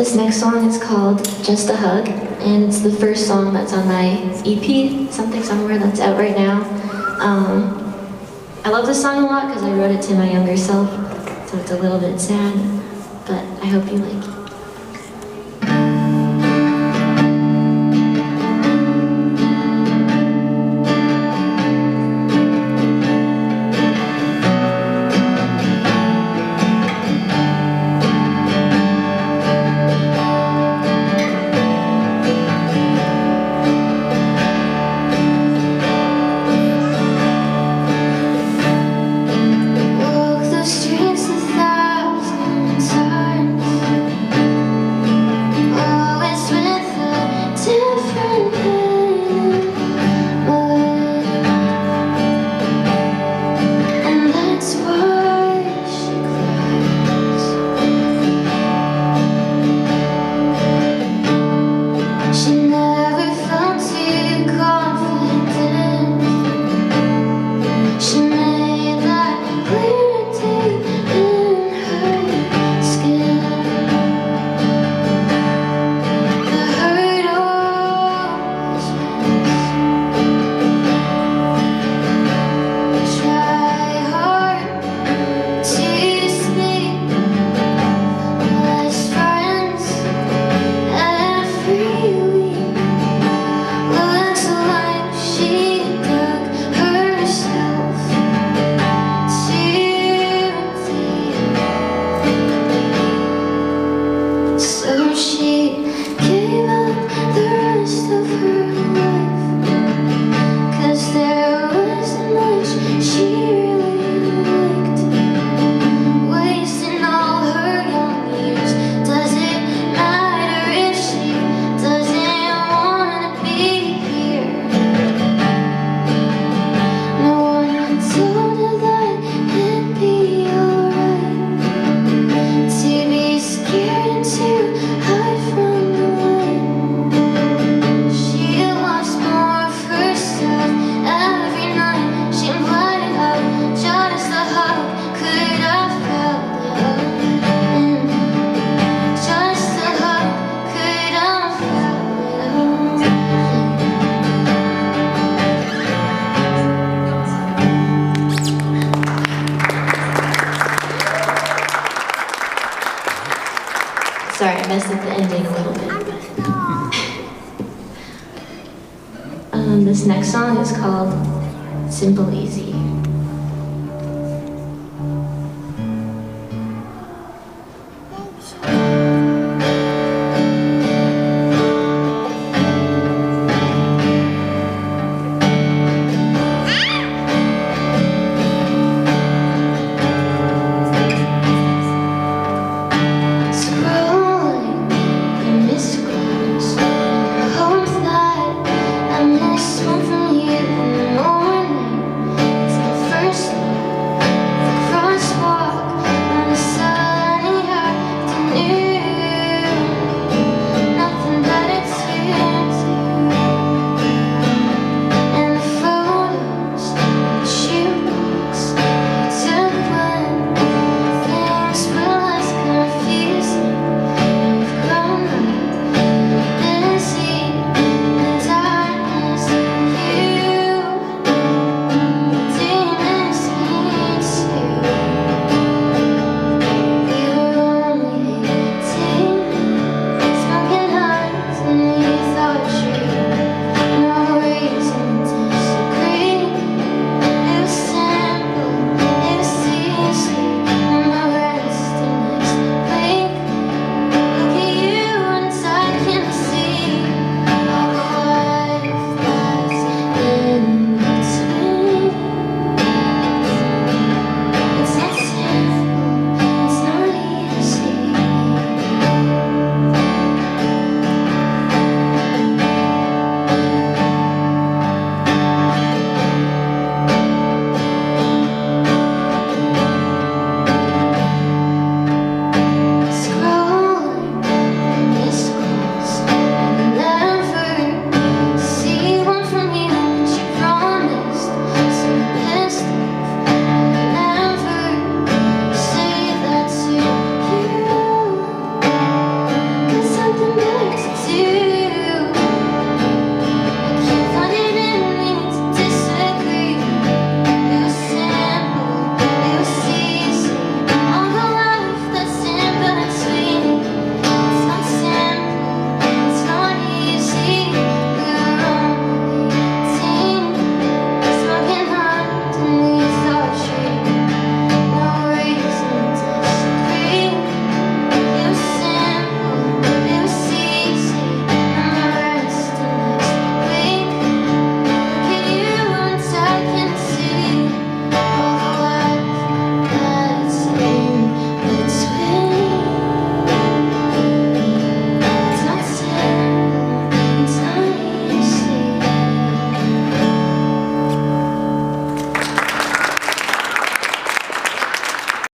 This next song is called Just a Hug, and it's the first song that's on my EP, Something Somewhere, that's out right now. I love this song a lot because I wrote it to my younger self, so it's a little bit sad, but I hope you like it. Sorry, I messed up the ending a little bit. This next song is called Simple Easy.